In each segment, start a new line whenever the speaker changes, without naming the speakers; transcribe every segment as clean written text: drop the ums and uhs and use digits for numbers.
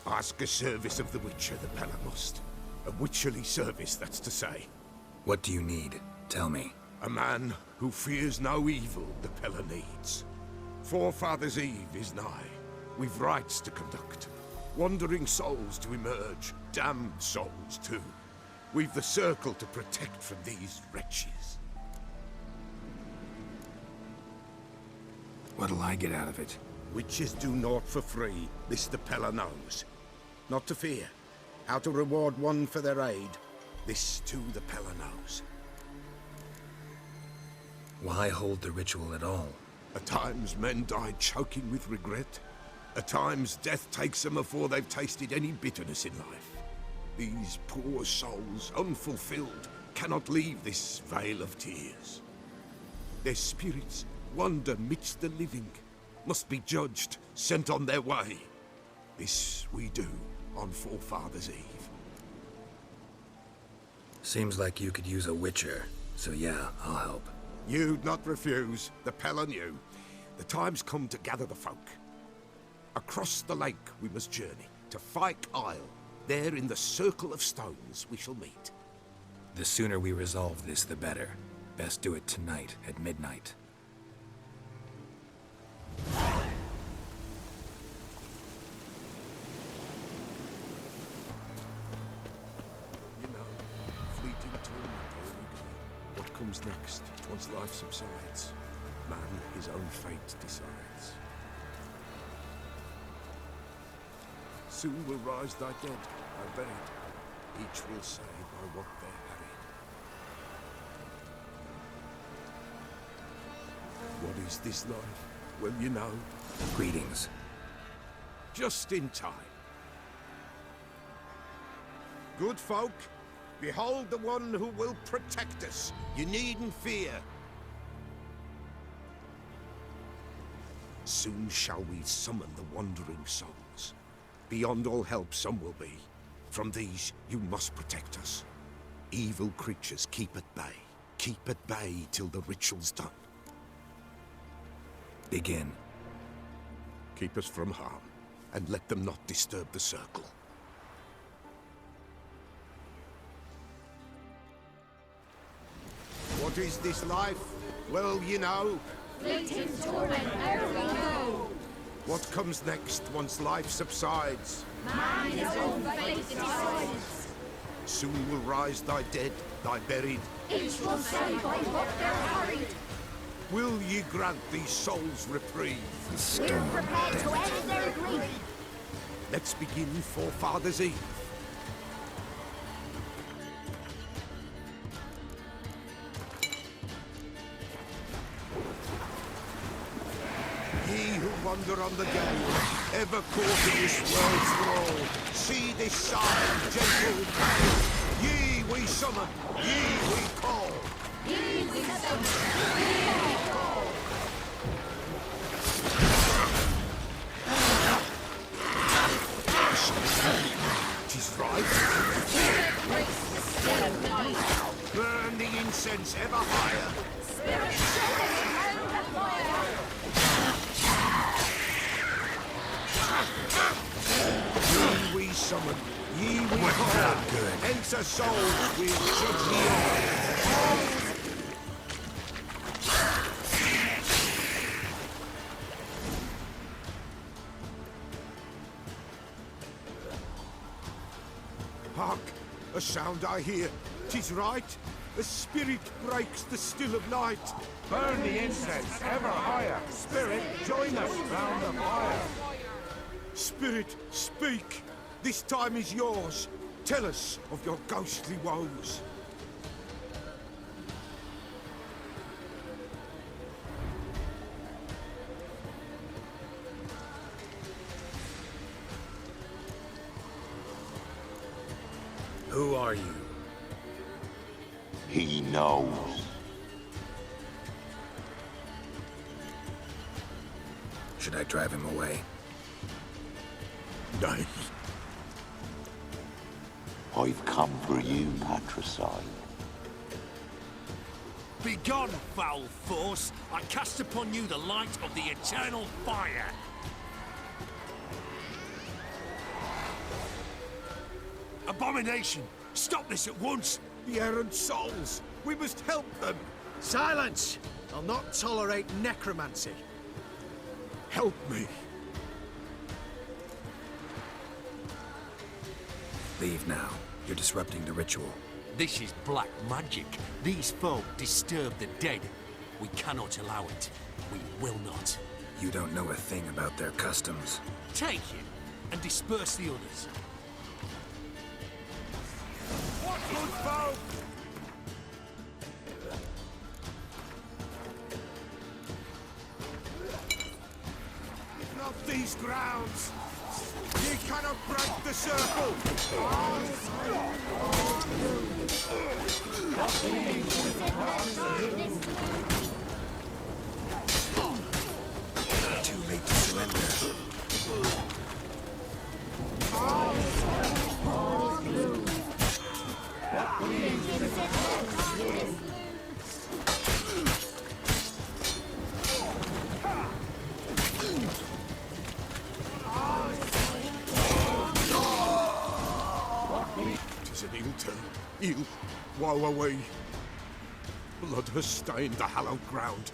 Ask a service of the Witcher, the Pella must. A witcherly service, that's to say.
What do you need? Tell me.
A man who fears no evil the Pella needs. Forefathers' Eve is nigh. We've rites to conduct. Wandering souls to emerge. Damned souls, too. We've the circle to protect from these wretches.
What'll I get out of it?
Witches do naught for free, this the Pella knows. Not to fear. How to reward one for their aid, this too the Pella knows.
Why hold the ritual at all?
At times men die choking with regret. At times death takes them before they've tasted any bitterness in life. These poor souls, unfulfilled, cannot leave this vale of tears. Their spirits wander midst the living, must be judged, sent on their way. This we do on Forefathers' Eve.
Seems like you could use a witcher, so yeah, I'll help.
You'd not refuse, the Pella knew. The time's come to gather the folk. Across the lake we must journey, to Fyke Isle. There in the circle of stones we shall meet.
The sooner we resolve this, the better. Best do it tonight, at midnight.
You know, fleeting torment, here we go. What comes next, once life subsides? Man his own fate decides. Soon will rise thy dead, thy buried. Each will say by what they're harried. What is this life? Well, you know.
Greetings.
Just in time. Good folk, behold the one who will protect us. You needn't fear. Soon shall we summon the wandering souls. Beyond all help some will be. From these you must protect us. Evil creatures keep at bay. Keep at bay till the ritual's done.
Begin.
Keep us from harm, and let them not disturb the circle. What is this life? Well, you know.
Fleeting torment ere we go.
What comes next once life subsides?
Man his own fate decides.
Soon will rise thy dead, thy buried.
Each will say by what they're harried.
Will ye grant these souls reprieve?
We're prepared to end their grief.
Let's begin Forefathers' Eve. Ye who wander on the gale, ever caught in this world's thrall, see this sign, gentle pale. Ye we summon, ye we call.
Ye we summon, ye we call.
Tis right.
Spirit breaks the still of night.
Burn the incense ever higher.
Spirit shines and the fire.
Ye we summon, ye we call. Enter souls with judge the air. Hark, a sound I hear. 'Tis right. A spirit breaks the still of night.
Burn the incense ever higher. Spirit, join us round the fire.
Spirit, speak. This time is yours. Tell us of your ghostly woes.
Who are you?
He knows.
Should I drive him away?
Nay.
I've come for you, patricide.
Begone, foul force! I cast upon you the light of the eternal fire! Abomination! Stop this at once!
The errant souls! We must help them!
Silence! I'll not tolerate necromancy.
Help me!
Leave now. You're disrupting the ritual.
This is black magic. These folk disturb the dead. We cannot allow it. We will not.
You don't know a thing about their customs.
Take him and disperse the others.
What good folk?
Not these grounds! Ye cannot break the circle!
Too late to surrender.
Tis an ill turn. Ill. Woe away. Blood has stained the hallowed ground.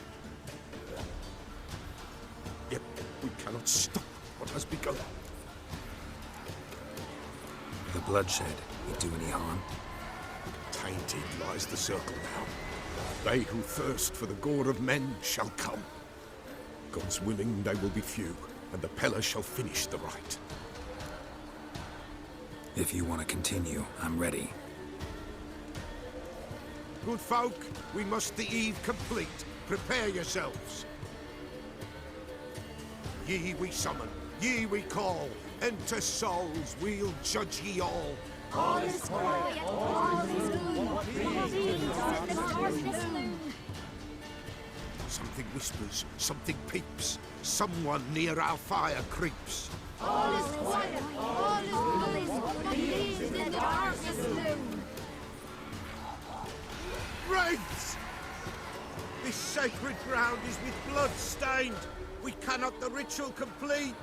Yet we cannot stop what has begun.
The bloodshed, it do any harm?
Tainted lies the circle now. They who thirst for the gore of men shall come. God's willing they will be few, and the Peller shall finish the rite.
If you want to continue, I'm ready.
Good folk, we must the eve complete. Prepare yourselves. Ye we summon, ye we call. Enter souls, we'll judge ye all.
All is quiet, all is good. All beings in the darkness loom.
Something whispers, something peeps. Someone near our fire creeps.
All is quiet, all is good. All beings in the darkness loom.
Wraiths! This sacred ground is with blood stained. We cannot the ritual complete.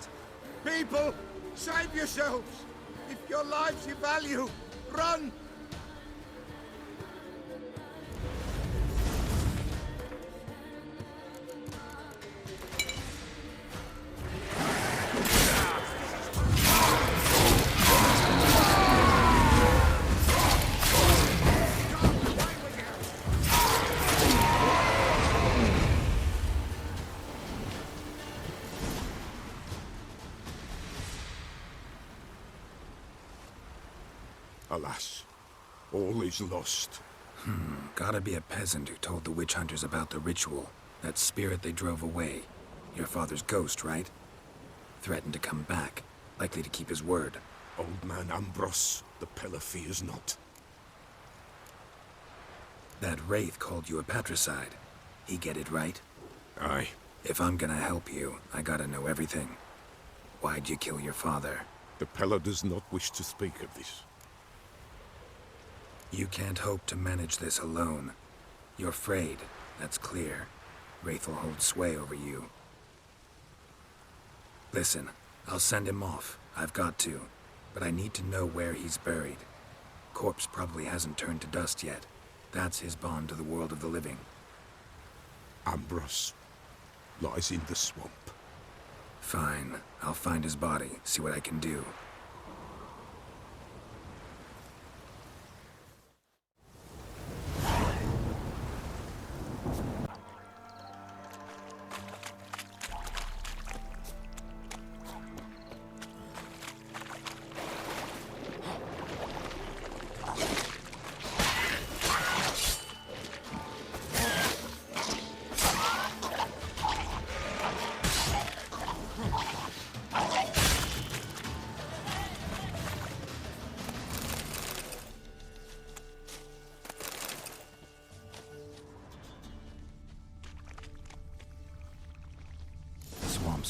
People, save yourselves. If your lives you value, run! Alas, all is lost.
Gotta be a peasant who told the witch hunters about the ritual. That spirit they drove away. Your father's ghost, right? Threatened to come back. Likely to keep his word.
Old man Ambros, the Peller fears not.
That wraith called you a patricide. He get it right?
Aye.
If I'm gonna help you, I gotta know everything. Why'd you kill your father?
The Peller does not wish to speak of this.
You can't hope to manage this alone. You're afraid, that's clear. Wraith will hold sway over you. Listen, I'll send him off. I've got to. But I need to know where he's buried. Corpse probably hasn't turned to dust yet. That's his bond to the world of the living.
Ambros lies in the swamp.
Fine. I'll find his body, see what I can do.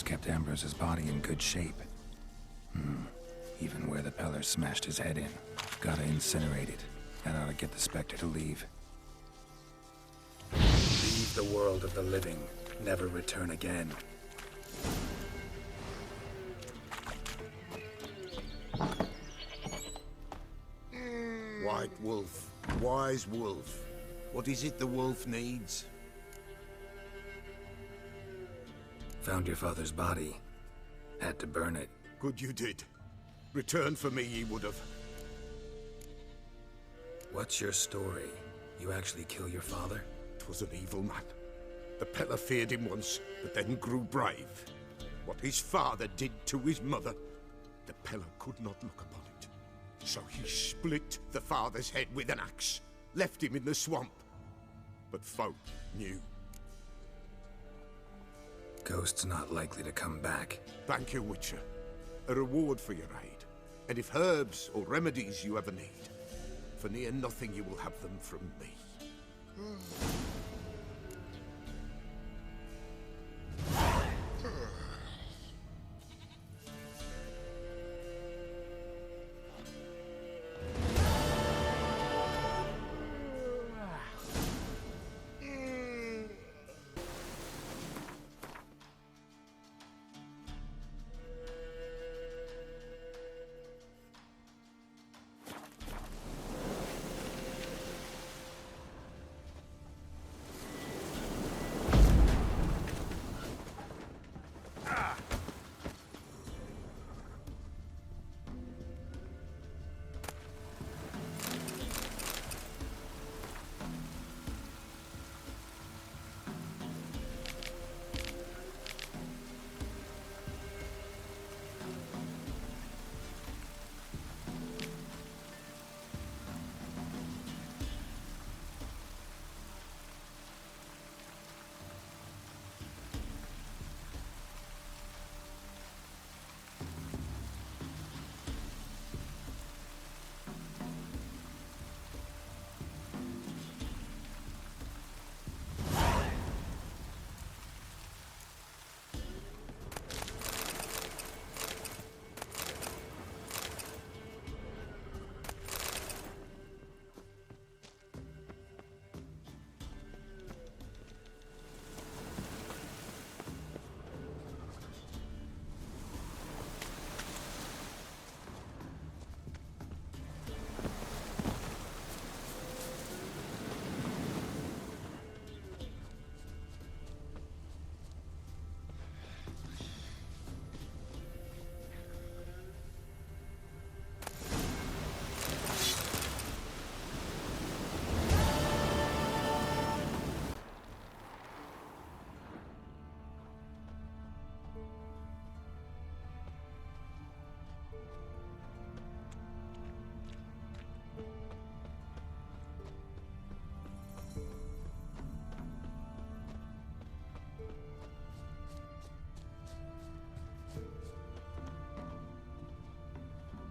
Kept Ambrose's body in good shape. Even where the Peller smashed his head in. Gotta incinerate it. That ought to get the Spectre to leave. Leave the world of the living. Never return again.
Right, wolf. Wise wolf. What is it the wolf needs?
Found your father's body. Had to burn it.
Good you did. Return for me ye would have.
What's your story? You actually kill your father?
'Twas an evil man. The Peller feared him once, but then grew brave. What his father did to his mother, the Peller could not look upon it. So he split the father's head with an axe, left him in the swamp. But folk knew.
Ghost's not likely to come back.
Thank you, Witcher. A reward for your aid. And if herbs or remedies you ever need, for near nothing you will have them from me.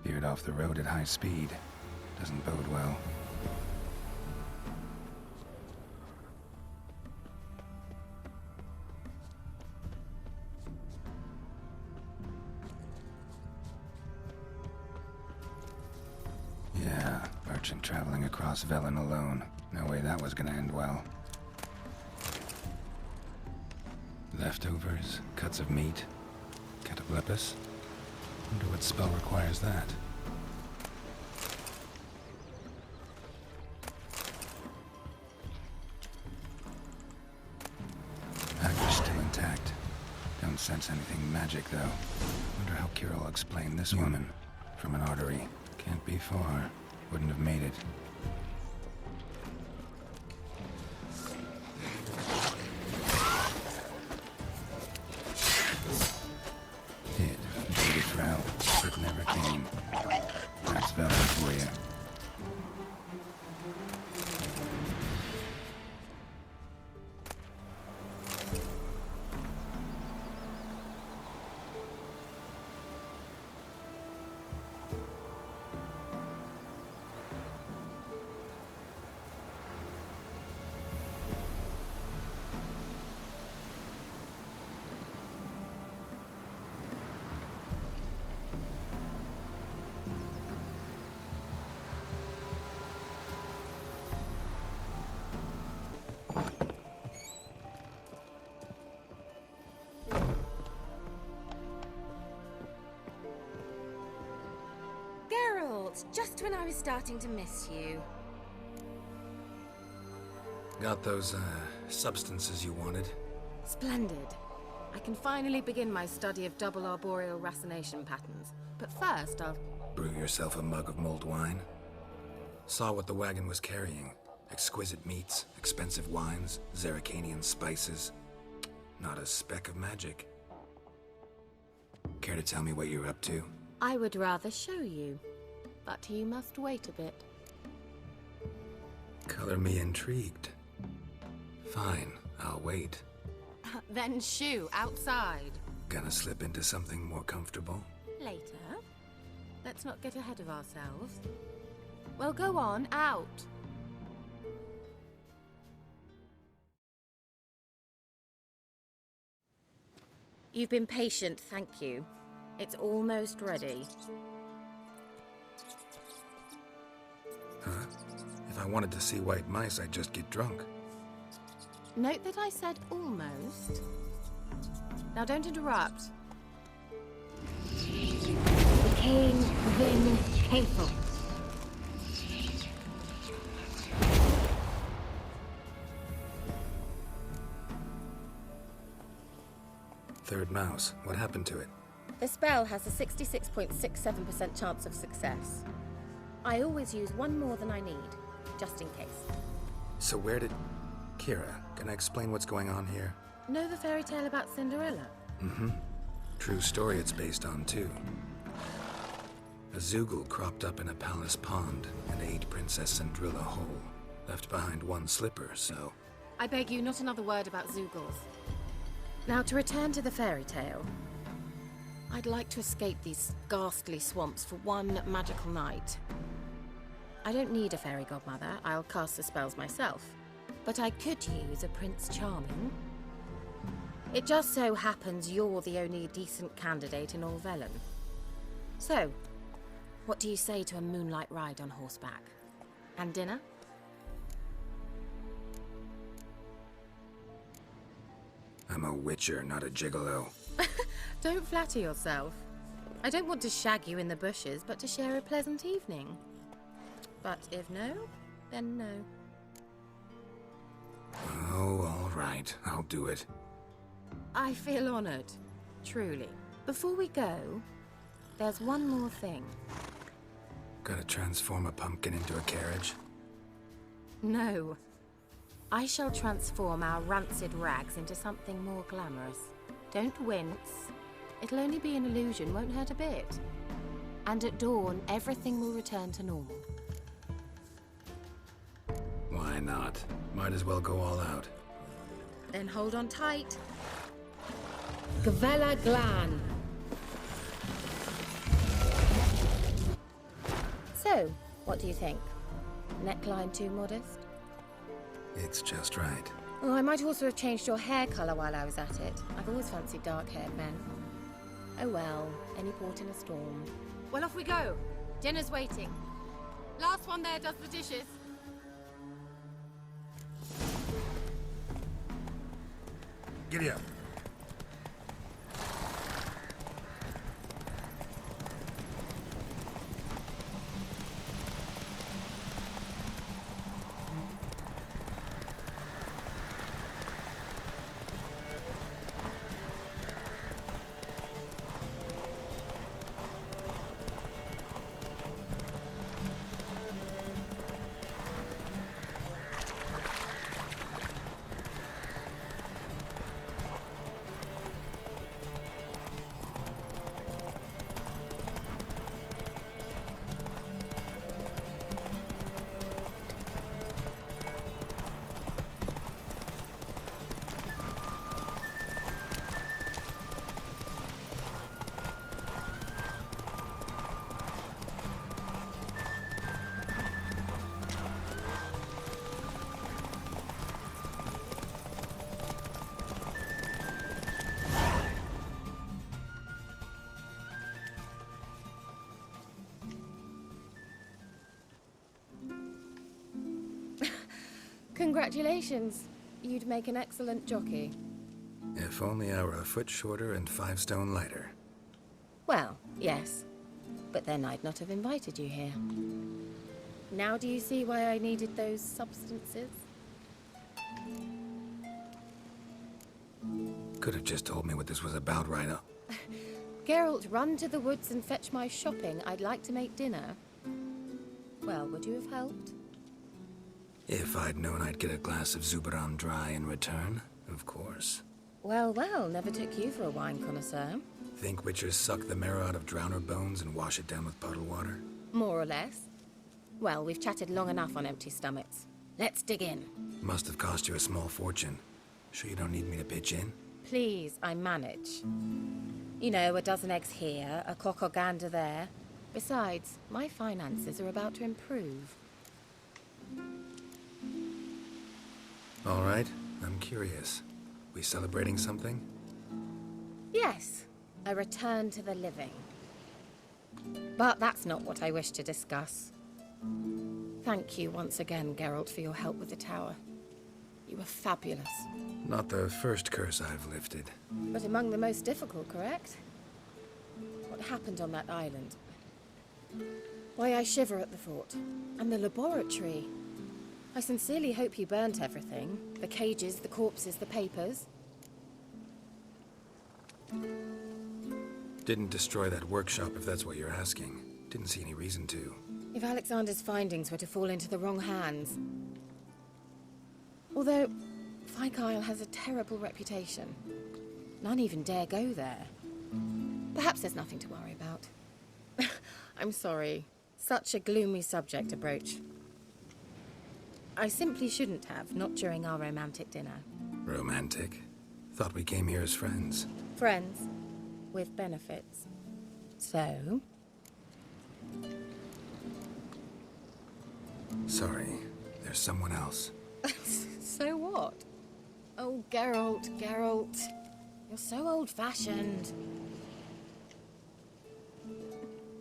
Veered off the road at high speed. Doesn't bode well. Yeah, merchant traveling across Velen alone. No way that was gonna end well. Leftovers, cuts of meat, cataplepis. Wonder what spell requires that. Package still intact. Don't sense anything magic, though. Wonder how Kira will explain this woman. From an artery. Can't be far. Wouldn't have made it. It never came. That's valid for you.
fault, just when I was starting to miss you.
Got those, substances you wanted?
Splendid. I can finally begin my study of double arboreal racination patterns. But first, I'll...
Brew yourself a mug of mulled wine? Saw what the wagon was carrying. Exquisite meats, expensive wines, Zerrikanian spices. Not a speck of magic. Care to tell me what you're up to?
I would rather show you. But you must wait a bit.
Color me intrigued. Fine, I'll wait.
Then shoo, outside.
Gonna slip into something more comfortable?
Later. Let's not get ahead of ourselves. Well, go on, out. You've been patient, thank you. It's almost ready.
Huh? If I wanted to see white mice, I'd just get drunk.
Note that I said almost. Now don't interrupt.
Cain, Vin, Hateful.
Third mouse. What happened to it?
The spell has a 66.67% chance of success. I always use one more than I need, just in case.
So where did... Kira, can I explain what's going on here?
Know the fairy tale about Cinderella?
Mm-hmm. True story it's based on, too. A Zoogle cropped up in a palace pond and ate Princess Cinderella whole. Left behind one slipper, so...
I beg you, not another word about Zoogles. Now, to return to the fairy tale. I'd like to escape these ghastly swamps for one magical night. I don't need a fairy godmother, I'll cast the spells myself. But I could use a Prince Charming. It just so happens you're the only decent candidate in all Velen. So, what do you say to a moonlight ride on horseback? And dinner?
I'm a witcher, not a gigolo.
Don't flatter yourself. I don't want to shag you in the bushes, but to share a pleasant evening. But if no, then no.
Oh, all right. I'll do it.
I feel honored. Truly. Before we go, there's one more thing.
Gotta transform a pumpkin into a carriage?
No. I shall transform our rancid rags into something more glamorous. Don't wince. It'll only be an illusion, won't hurt a bit. And at dawn, everything will return to normal.
Why not? Might as well go all out.
Then hold on tight. Gvella Glan. So, what do you think? Neckline too modest?
It's just right.
Oh, I might also have changed your hair colour while I was at it. I've always fancied dark-haired men. Oh well, any port in a storm. Well, off we go. Dinner's waiting. Last one there does the dishes.
Giddy up.
Congratulations. You'd make an excellent jockey.
If only I were a foot shorter and 5 stone lighter.
Well, yes. But then I'd not have invited you here. Now do you see why I needed those substances?
Could have just told me what this was about right up.
Geralt, run to the woods and fetch my shopping. I'd like to make dinner. Well, would you have helped?
If I'd known I'd get a glass of Zubaram dry in return, of course.
Well, well, never took you for a wine connoisseur.
Think witchers suck the marrow out of drowner bones and wash it down with puddle water?
More or less. Well, we've chatted long enough on empty stomachs. Let's dig in.
Must have cost you a small fortune. Sure you don't need me to pitch in?
Please, I manage. You know, a dozen eggs here, a cock or gander there. Besides, my finances are about to improve.
All right, I'm curious. We celebrating something?
Yes, a return to the living. But that's not what I wish to discuss. Thank you once again, Geralt, for your help with the tower. You were fabulous.
Not the first curse I've lifted.
But among the most difficult, correct? What happened on that island? Why, I shiver at the thought. And the laboratory. I sincerely hope you burnt everything. The cages, the corpses, the papers.
Didn't destroy that workshop, if that's what you're asking. Didn't see any reason to.
If Alexander's findings were to fall into the wrong hands. Although, Fyke Isle has a terrible reputation. None even dare go there. Perhaps there's nothing to worry about. I'm sorry. Such a gloomy subject to broach. I simply shouldn't have, not during our romantic dinner.
Romantic? Thought we came here as friends.
Friends. With benefits. So?
Sorry, there's someone else.
So what? Oh, Geralt, Geralt. You're so old-fashioned.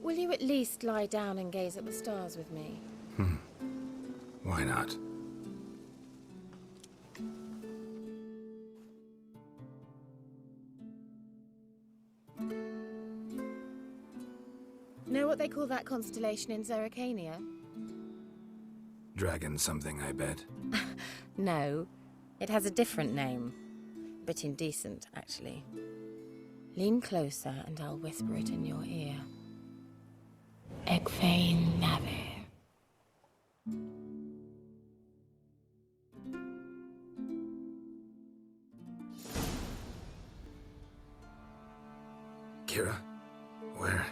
Will you at least lie down and gaze at the stars with me?
Why not?
Know what they call that constellation in Zerrikania?
Dragon something, I bet.
No, it has a different name. Bit indecent, actually. Lean closer and I'll whisper it in your ear. Egfain Nave.
Kira? Where?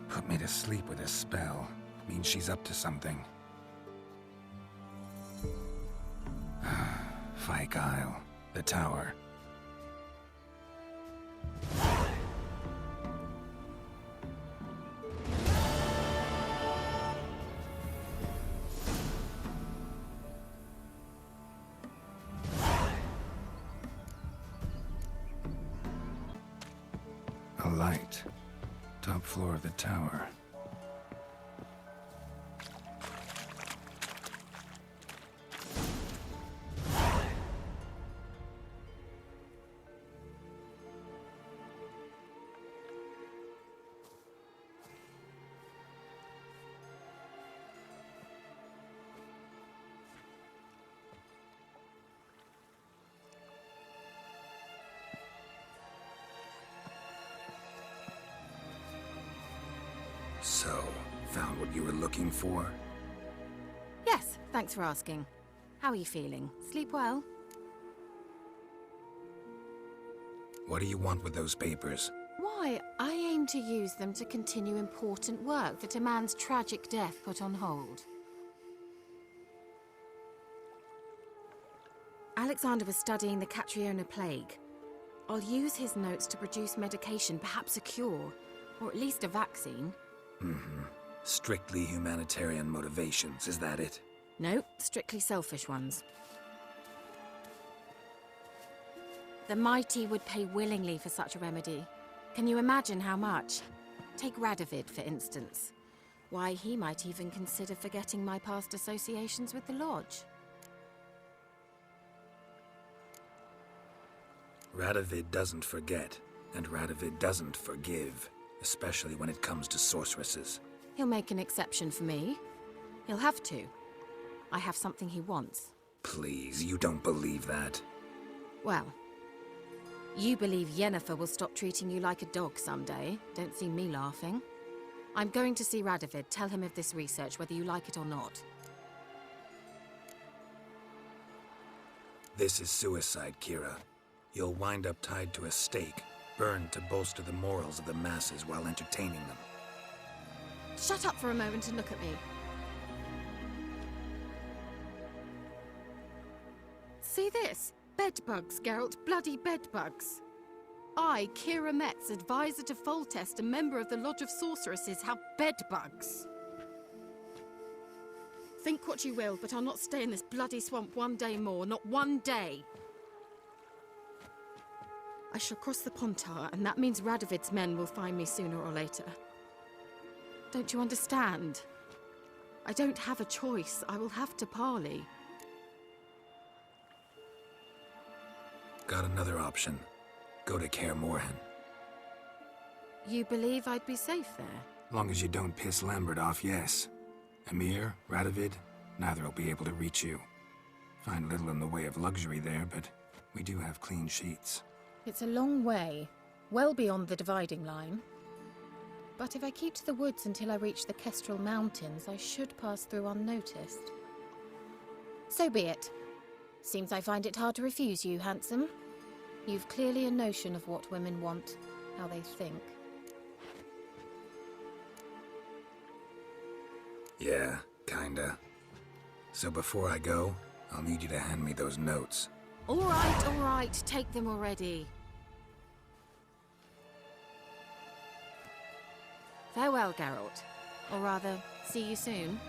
Put me to sleep with a spell. Means she's up to something. Fyke Isle. The tower. A light. Top floor of the tower. So, found what you were looking for?
Yes, thanks for asking. How are you feeling? Sleep well?
What do you want with those papers?
Why, I aim to use them to continue important work that a man's tragic death put on hold. Alexander was studying the Catriona plague. I'll use his notes to produce medication, perhaps a cure, or at least a vaccine.
Strictly humanitarian motivations, is that it?
No, strictly selfish ones. The mighty would pay willingly for such a remedy. Can you imagine how much? Take Radovid, for instance. Why, he might even consider forgetting my past associations with the Lodge.
Radovid doesn't forget. And Radovid doesn't forgive, especially when it comes to sorceresses.
He'll make an exception for me. He'll have to. I have something he wants.
Please, you don't believe that.
Well, you believe Yennefer will stop treating you like a dog someday. Don't see me laughing. I'm going to see Radovid, tell him of this research, whether you like it or not.
This is suicide, Kira. You'll wind up tied to a stake, burned to bolster the morals of the masses while entertaining them.
Shut up for a moment and look at me. See this? Bedbugs, Geralt. Bloody bedbugs. I, Kira Metz, advisor to Foltest, a member of the Lodge of Sorceresses, have bedbugs. Think what you will, but I'll not stay in this bloody swamp one day more. Not one day. I shall cross the Pontar, and that means Radovid's men will find me sooner or later. Don't you understand? I don't have a choice. I will have to parley.
Got another option. Go to Kaer Morhen.
You believe I'd be safe there?
Long as you don't piss Lambert off, yes. Emir, Radovid, neither will be able to reach you. Find little in the way of luxury there, but we do have clean sheets.
It's a long way, well beyond the dividing line. But if I keep to the woods until I reach the Kestrel Mountains, I should pass through unnoticed. So be it. Seems I find it hard to refuse you, handsome. You've clearly a notion of what women want, how they think.
Yeah, kinda. So before I go, I'll need you to hand me those notes.
All right, take them already. Farewell, Geralt. Or rather, see you soon.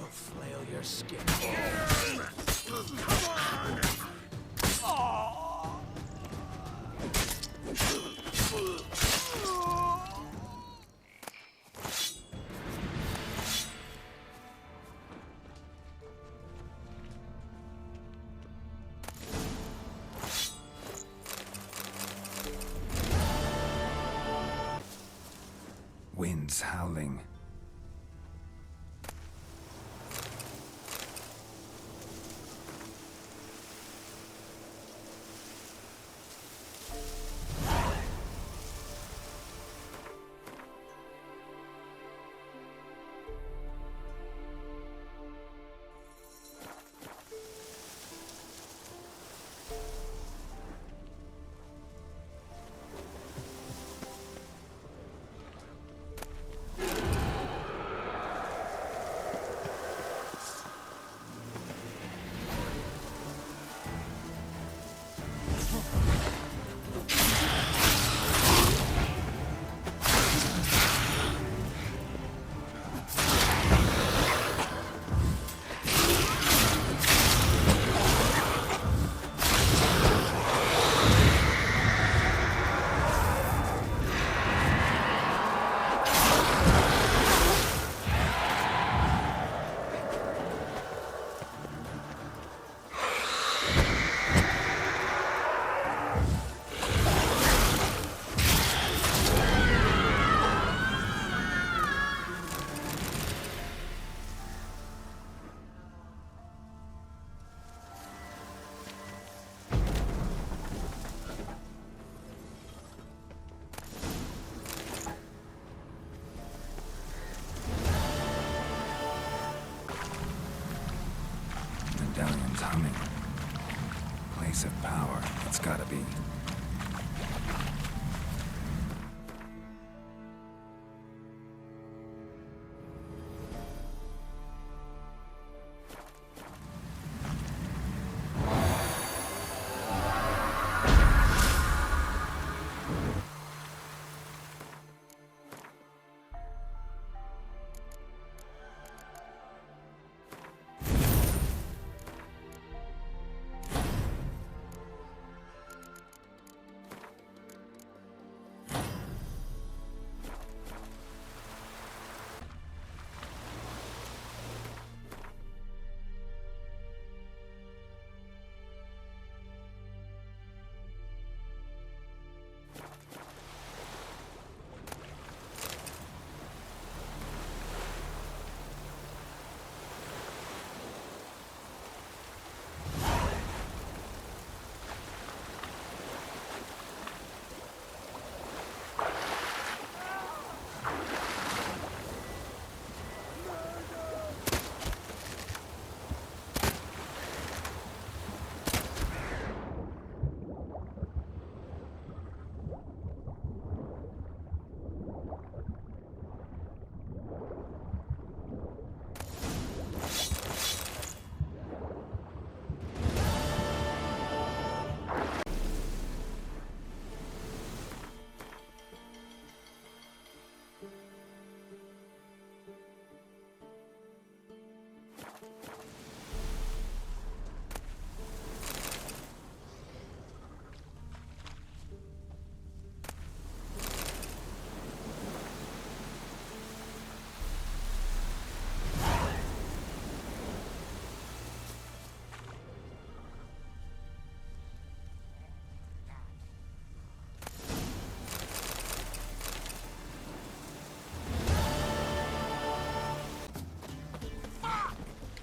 Flail your skin. Come on!
Winds howling. medallion's humming. Place of power. It's gotta be.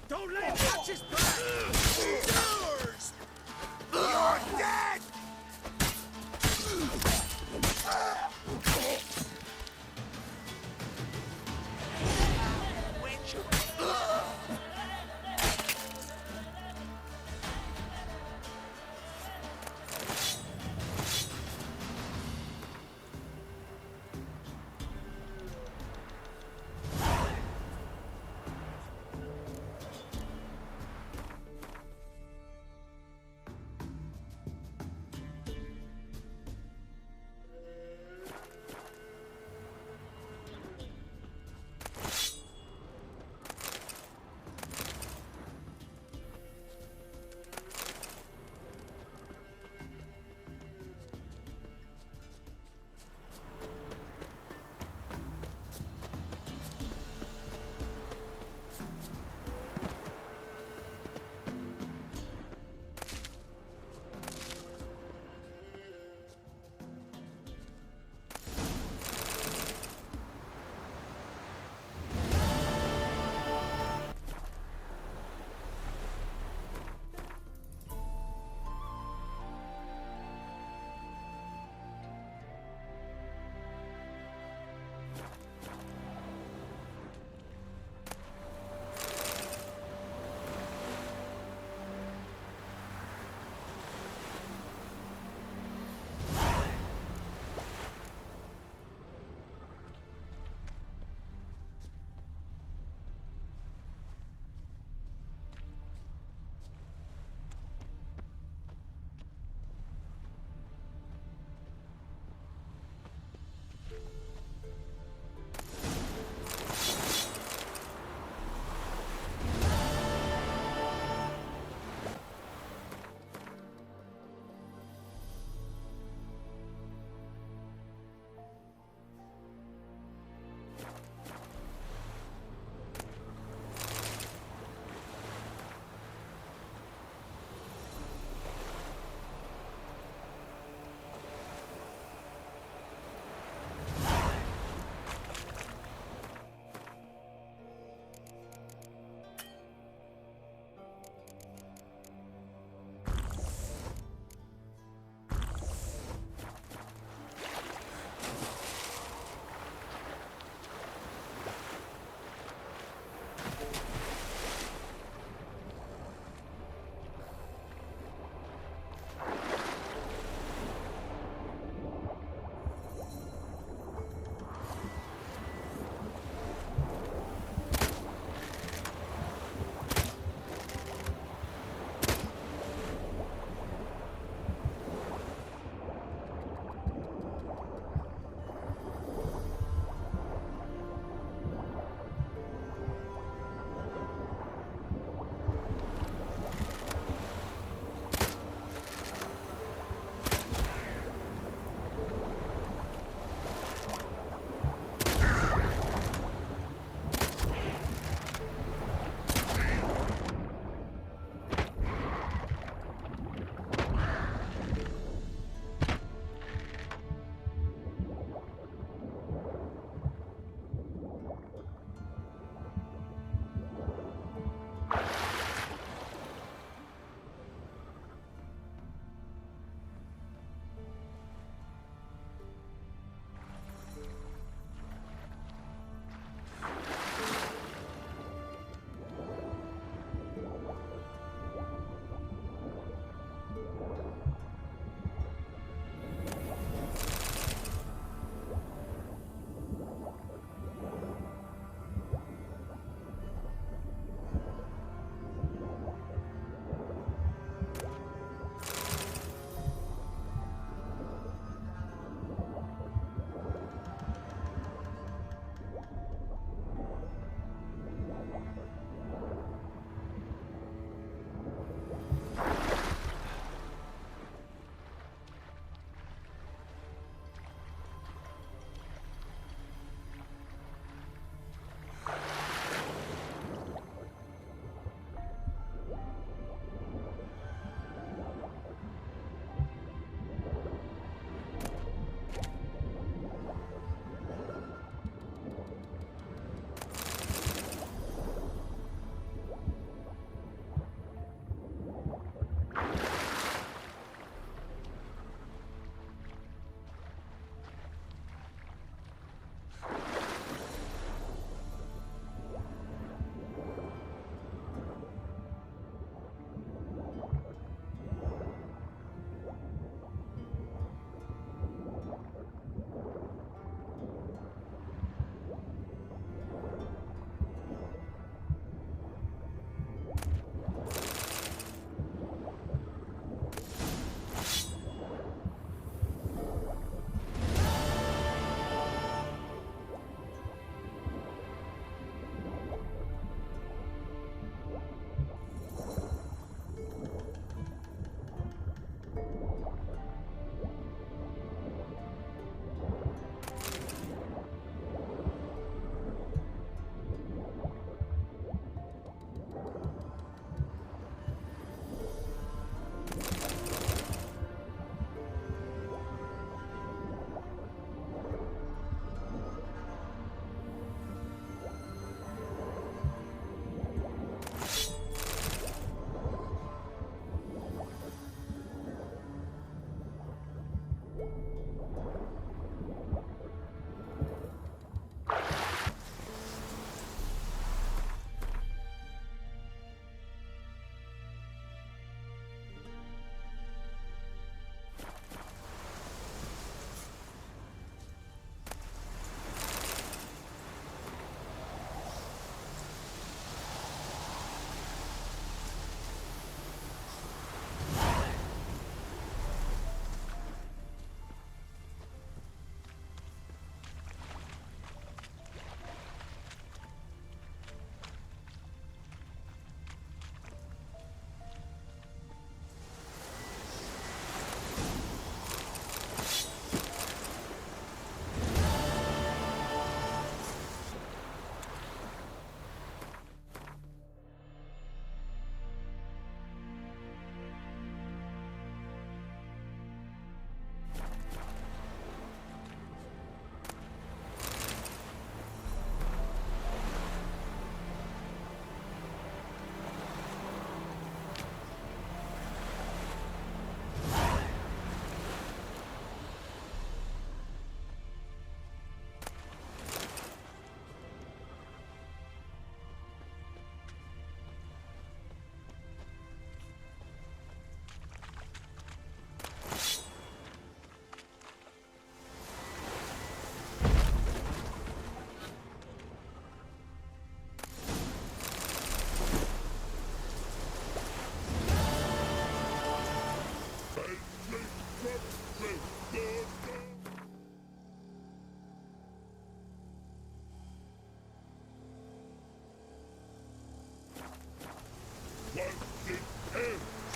Don't let him touch his back! Yours! You're dead!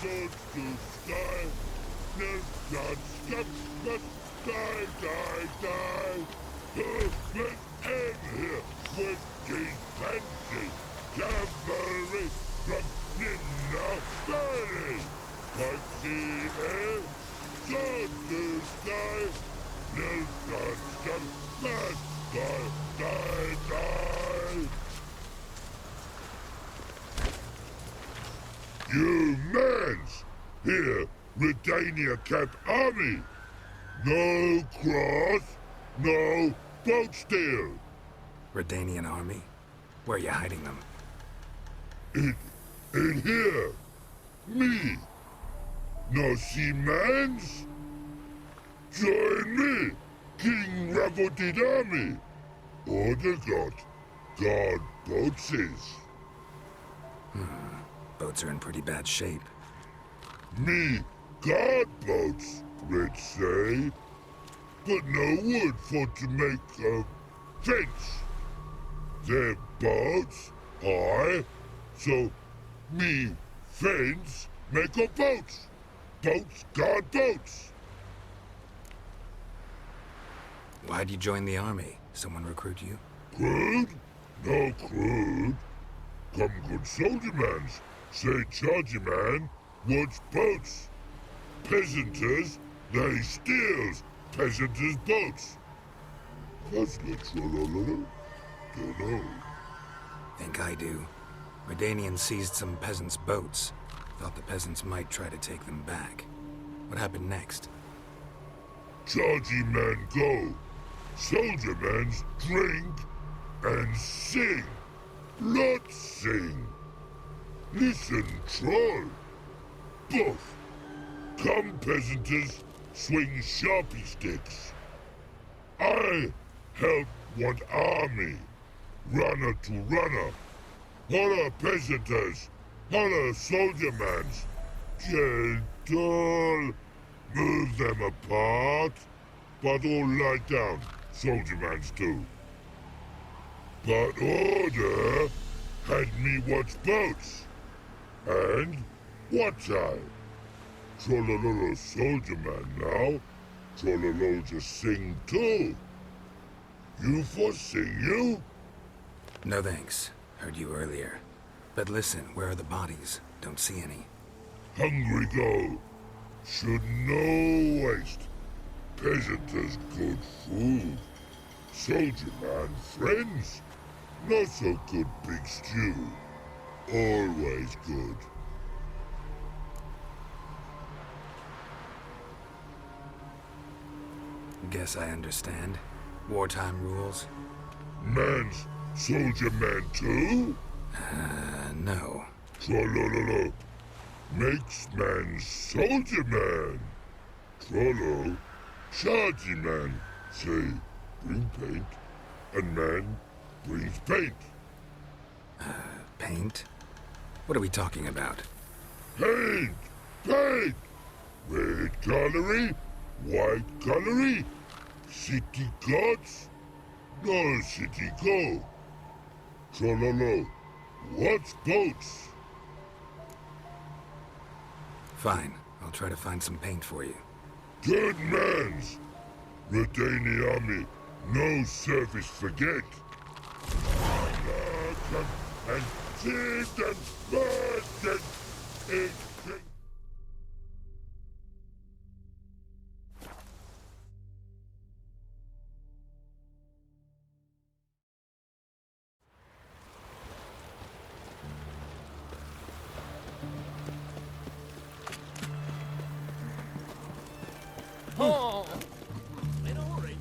Towards the sky, there's not stop, but die, die, die. Let's end here with King Fancy, cavalry from Ninna Valley. Like the air, towards the sky, there's not stop, but die, die, die. You mans! Here, Redania Camp Army! No cross, no boat steer!
Redanian army? Where are you hiding them?
In here! Me! No see mans? Join me, King Ravodid Army! Order God boatses!
Boats are in pretty bad shape.
Me guard boats, Red say. But no wood for to make a fence. Their boats high, so me fence make a boats. Boats guard boats.
Why'd you join the army? Someone recruit you?
Crude? No crude. Come good soldier mans. Say chargy man wants boats. Peasanters, they steals peasanters' boats. What's the trollololo? Don't know.
Think I do. Redanians seized some peasants' boats. Thought the peasants might try to take them back. What happened next?
Chargy man go. Soldier mans drink and sing. Lot sing. Listen, troll. Both. Come, peasanters, swing sharpie sticks. I help one army. Runner to runner. Holla, peasanters. Holla, soldier mans. Gentle. Move them apart. But all lie down. Soldier mans do. But order had me watch boats. And what I? Trollololo soldier man now. Trollolo just sing too. You for sing you?
No thanks. Heard you earlier. But listen, where are the bodies? Don't see any.
Hungry go. Should no waste. Peasanters good food. Soldier man friends. Not so good big stew. Always good.
Guess I understand. Wartime rules?
Man's soldier man too?
No.
Trollololo. Makes man soldier man. Trollo. Chargy man. Say, bring paint. And man brings paint.
Paint? What are we talking about?
Paint! Paint! Red colory, white colory, city gods, no city go. Trollolo, what's boats?
Fine. I'll try to find some paint for you.
Good mans! Redani army, no service forget. And sit and burn and
Oh! In a hurry.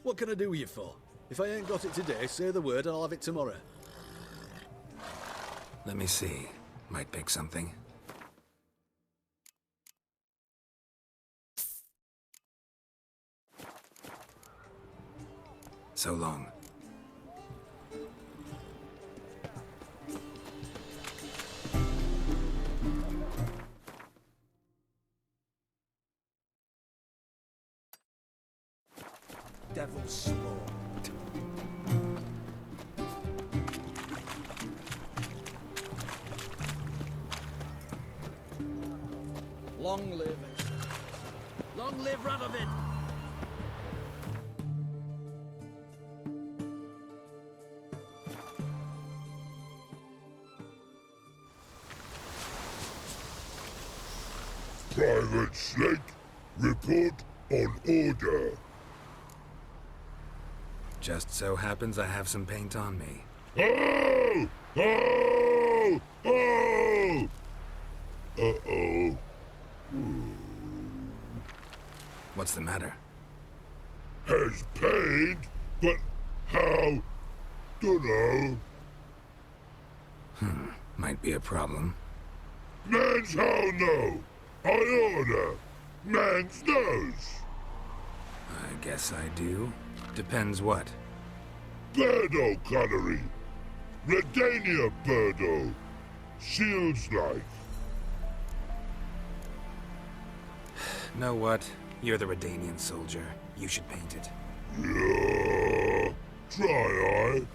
What can I do you for? If I ain't got it today, say the word and I'll have it tomorrow.
Let me see. Might pick something. So long.
Long live it. Long live Radovid!
Private Snake, report on order.
Just so happens I have some paint on me.
Oh! Oh! Oh! Uh-oh.
What's the matter?
Has paid, but how? Dunno.
Might be a problem.
Man's how no. I order. Man's knows.
I guess I do. Depends what.
Birdo colory. Redania Birdo. Shields like.
Know what? You're the Redanian soldier. You should paint it.
Yeah. Try I.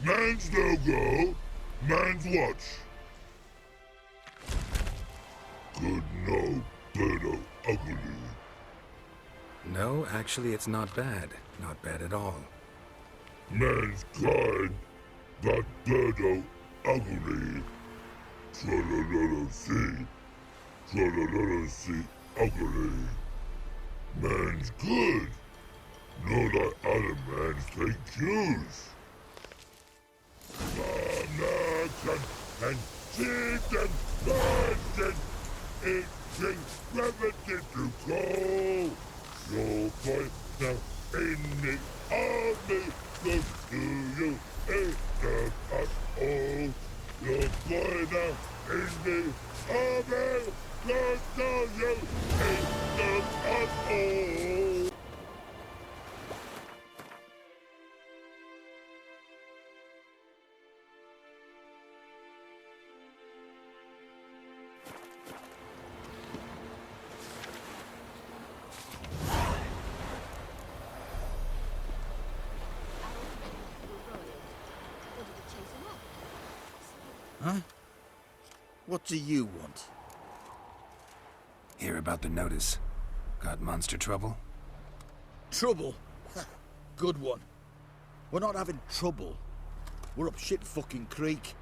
Man's no go. Man's watch. Good no, Birdo ugly.
No, actually it's not bad. Not bad at all.
Man's kind, but Birdo ugly. Tra-la-la-la see. Tra-la-la-la see ugly. Man's good. No like other man's take cues. Manhattan and seed and birds and itching remedy to call. Your boy now in the army goes to you in the all. Your boy now in the army goes to you in the all.
Huh? What do you want?
Hear about the notice. Got monster trouble?
Trouble? Good one. We're not having trouble. We're up shit fucking creek.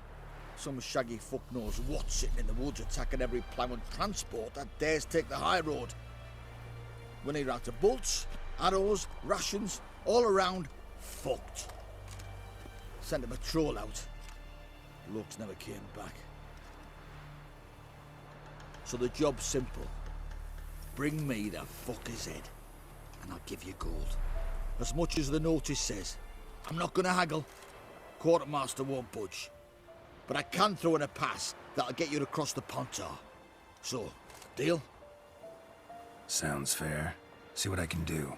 Some shaggy fuck knows what sitting in the woods attacking every plough and transport that dares take the high road. We're near out of bolts, arrows, rations, all around, fucked. Sent a patrol out. Looks never came back. So the job's simple. Bring me the fucker's head, and I'll give you gold. As much as the notice says. I'm not gonna haggle. Quartermaster won't budge. But I can throw in a pass that'll get you across the Pontar. So, deal?
Sounds fair. See what I can do.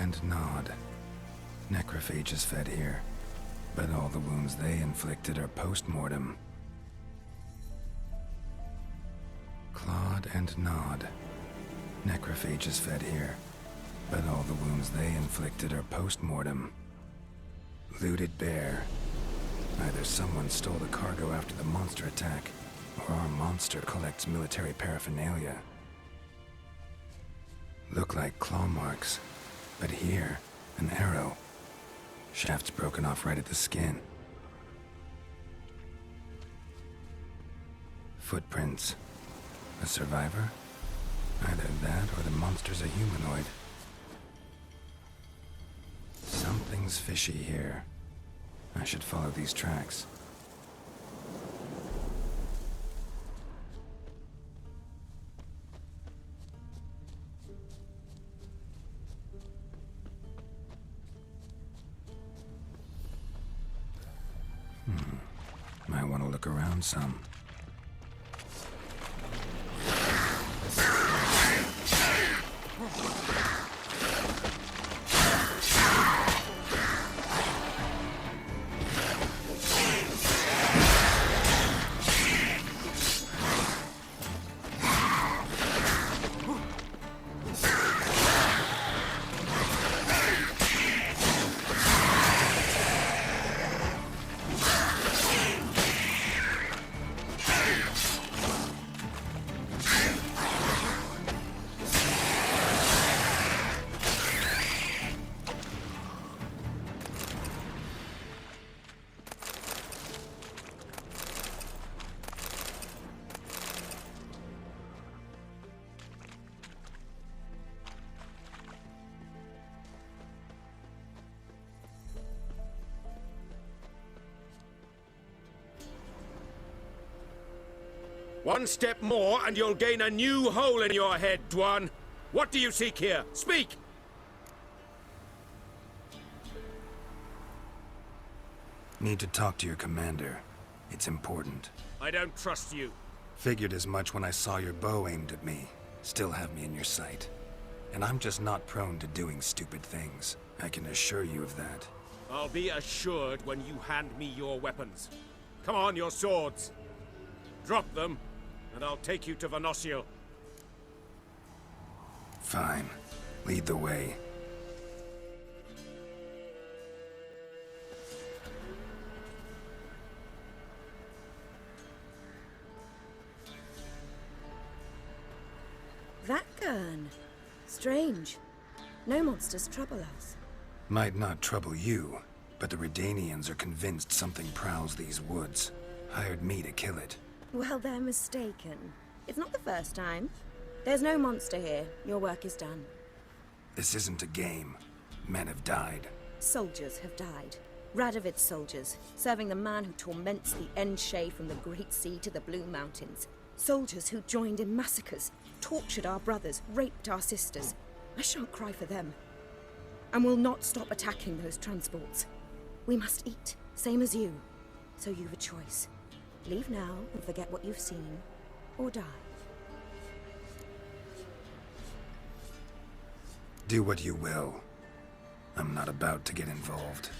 And nod. Necrophages fed here, but all the wounds they inflicted are post-mortem. Clawed and nod. Necrophages fed here, but all the wounds they inflicted are post-mortem. Looted bear. Either someone stole the cargo after the monster attack, or our monster collects military paraphernalia. Look like claw marks. But here, an arrow. Shaft's broken off right at the skin. Footprints. A survivor? Either that or the monster's a humanoid. Something's fishy here. I should follow these tracks. want to look around some.
One step more and you'll gain a new hole in your head, Dwan. What do you seek here? Speak!
Need to talk to your commander. It's important.
I don't trust you.
Figured as much when I saw your bow aimed at me. Still have me in your sight. And I'm just not prone to doing stupid things. I can assure you of that.
I'll be assured when you hand me your weapons. Come on, your swords. Drop them, and I'll take you to Venosio.
Fine. Lead the way.
That gun. Strange. No monsters trouble us.
Might not trouble you, but the Redanians are convinced something prowls these woods. Hired me to kill it.
Well, they're mistaken. It's not the first time. There's no monster here. Your work is done.
This isn't a game. Men have died.
Soldiers have died. Radovid's soldiers, serving the man who torments the Enshe from the Great Sea to the Blue Mountains. Soldiers who joined in massacres, tortured our brothers, raped our sisters. I shan't cry for them. And will not stop attacking those transports. We must eat, same as you. So you've a choice. Leave now and forget what you've seen, or die.
Do what you will. I'm not about to get involved.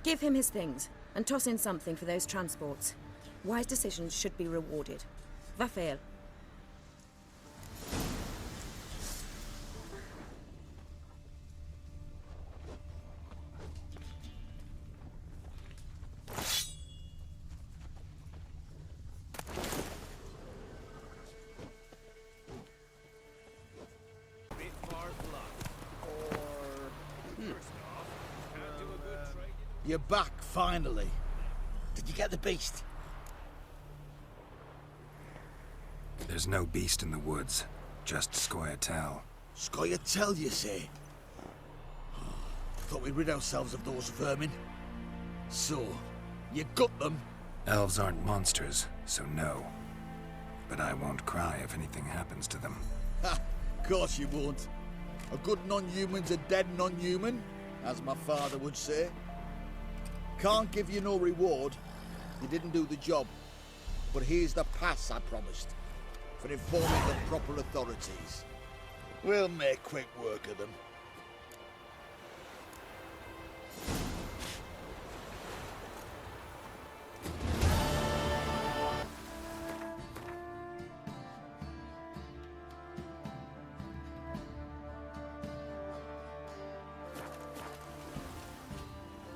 Give him his things, and toss in something for those transports. Wise decisions should be rewarded. Vafael.
You're back, finally. Did you get the beast?
There's no beast in the woods, just Scoia'tael.
Scoia'tael, you say? Thought we'd rid ourselves of those vermin. So, you got them?
Elves aren't monsters, so no. But I won't cry if anything happens to them.
Ha! Course you won't. A good non-human's a dead non-human, as my father would say. Can't give you no reward. You didn't do the job. But here's the pass I promised, for informing the proper authorities. We'll make quick work of them.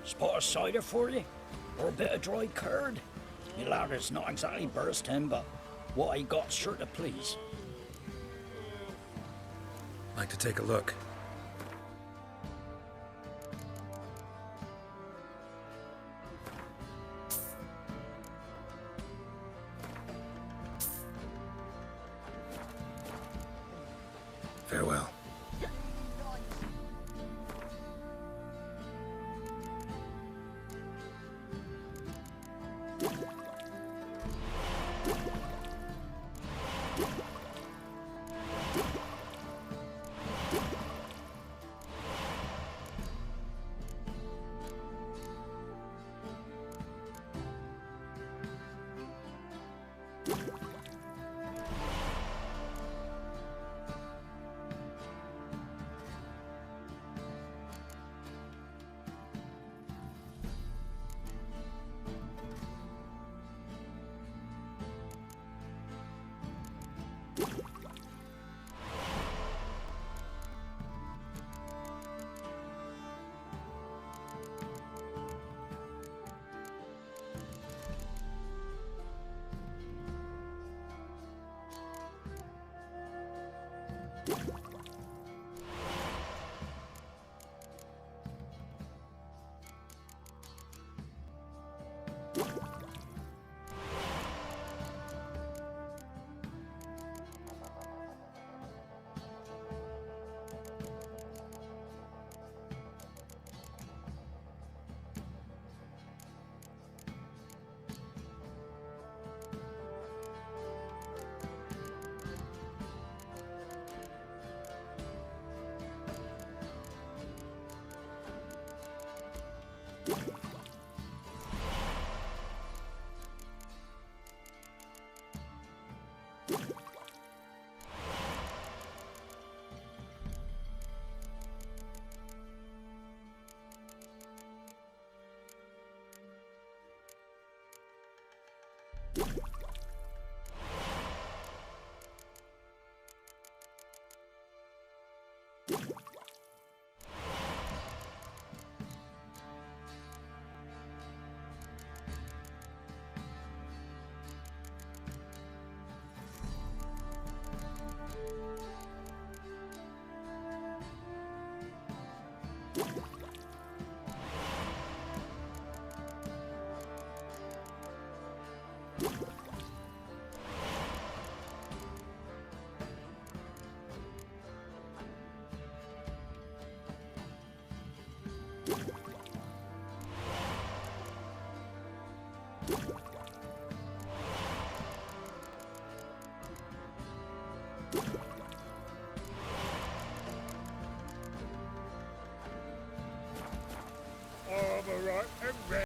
Spot of cider for you? Or a bit of dry curd? Me ladder's not exactly bursting, but what I got's sure to please.
Like to take a look. Farewell.